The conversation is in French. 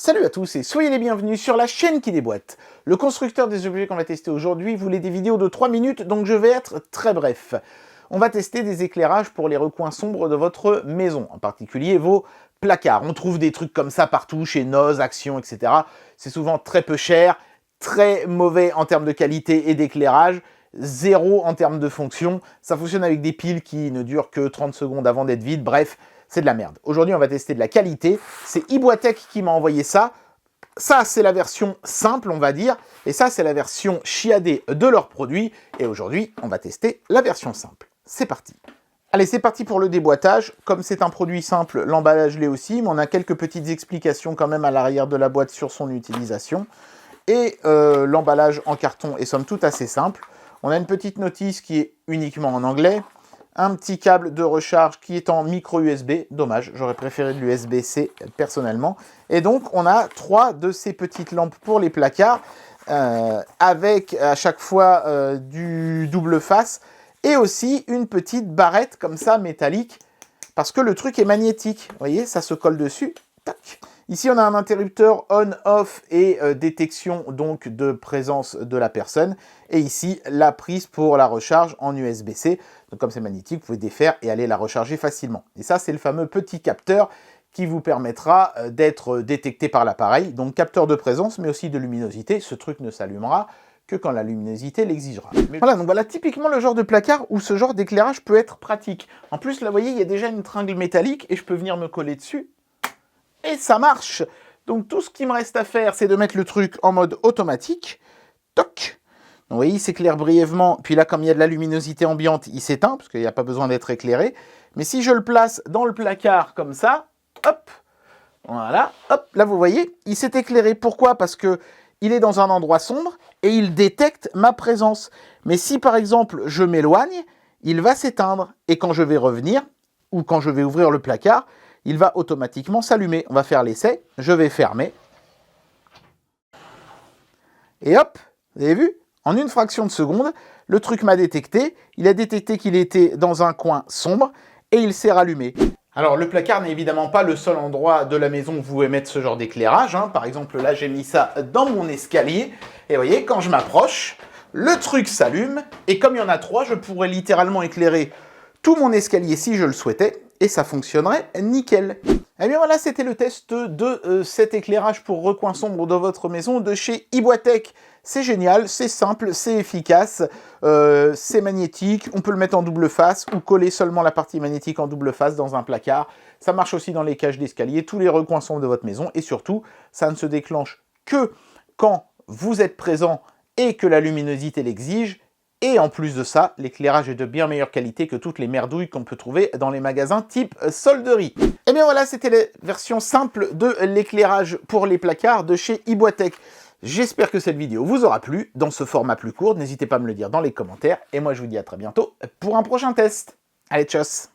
Salut à tous et soyez les bienvenus sur la chaîne qui déboîte. Le constructeur des objets qu'on va tester aujourd'hui voulait des vidéos de 3 minutes, donc je vais être très bref. On va tester des éclairages pour les recoins sombres de votre maison, en particulier vos placards. On trouve des trucs comme ça partout, chez Noz, Action, etc. C'est souvent très peu cher, très mauvais en termes de qualité et d'éclairage, zéro en termes de fonction. Ça fonctionne avec des piles qui ne durent que 30 secondes avant d'être vides, bref. C'est de la merde. Aujourd'hui, on va tester de la qualité. C'est Iboitech qui m'a envoyé ça. Ça, c'est la version simple, on va dire. Et ça, c'est la version chiadée de leurs produits. Et aujourd'hui, on va tester la version simple. C'est parti. Allez, c'est parti pour le déboîtage. Comme c'est un produit simple, l'emballage l'est aussi. Mais on a quelques petites explications quand même à l'arrière de la boîte sur son utilisation. Et l'emballage en carton est somme toute assez simple. On a une petite notice qui est uniquement en anglais. Un petit câble de recharge qui est en micro USB. Dommage, j'aurais préféré de l'USB-C personnellement. Et donc, on a 3 de ces petites lampes pour les placards, avec à chaque fois du double face, et aussi une petite barrette comme ça, métallique, parce que le truc est magnétique. Vous voyez, ça se colle dessus. Tac. Ici, on a un interrupteur on-off et détection donc de présence de la personne. Et ici, la prise pour la recharge en USB-C. Donc comme c'est magnétique, vous pouvez défaire et aller la recharger facilement. Et ça, c'est le fameux petit capteur qui vous permettra d'être détecté par l'appareil. Donc capteur de présence, mais aussi de luminosité. Ce truc ne s'allumera que quand la luminosité l'exigera. Voilà, donc voilà typiquement le genre de placard où ce genre d'éclairage peut être pratique. En plus, là, vous voyez, il y a déjà une tringle métallique et je peux venir me coller dessus. Et ça marche. Donc tout ce qui me reste à faire, c'est de mettre le truc en mode automatique. Toc. Donc, vous voyez, il s'éclaire brièvement. Puis là, comme il y a de la luminosité ambiante, il s'éteint, parce qu'il n'y a pas besoin d'être éclairé. Mais si je le place dans le placard comme ça, hop, voilà, hop, là vous voyez, il s'est éclairé. Pourquoi? Parce que il est dans un endroit sombre et il détecte ma présence. Mais si par exemple je m'éloigne, il va s'éteindre. Et quand je vais revenir, ou quand je vais ouvrir le placard, il va automatiquement s'allumer. On va faire l'essai. Je vais fermer. Et hop, vous avez vu? En une fraction de seconde, le truc m'a détecté. Il a détecté qu'il était dans un coin sombre et il s'est rallumé. Alors, le placard n'est évidemment pas le seul endroit de la maison où vous pouvez mettre ce genre d'éclairage. Par exemple, là, j'ai mis ça dans mon escalier. Et vous voyez, quand je m'approche, le truc s'allume. Et comme il y en a 3, je pourrais littéralement éclairer tout mon escalier si je le souhaitais. Et ça fonctionnerait nickel. Et bien voilà, c'était le test de cet éclairage pour recoins sombres de votre maison de chez Iboitech. C'est génial, c'est simple, c'est efficace, c'est magnétique, on peut le mettre en double face ou coller seulement la partie magnétique en double face dans un placard. Ça marche aussi dans les cages d'escalier, tous les recoins sombres de votre maison et surtout, ça ne se déclenche que quand vous êtes présent et que la luminosité l'exige. Et en plus de ça, l'éclairage est de bien meilleure qualité que toutes les merdouilles qu'on peut trouver dans les magasins type solderie. Et bien voilà, c'était la version simple de l'éclairage pour les placards de chez Iboitech. J'espère que cette vidéo vous aura plu dans ce format plus court. N'hésitez pas à me le dire dans les commentaires. Et moi, je vous dis à très bientôt pour un prochain test. Allez, tchuss!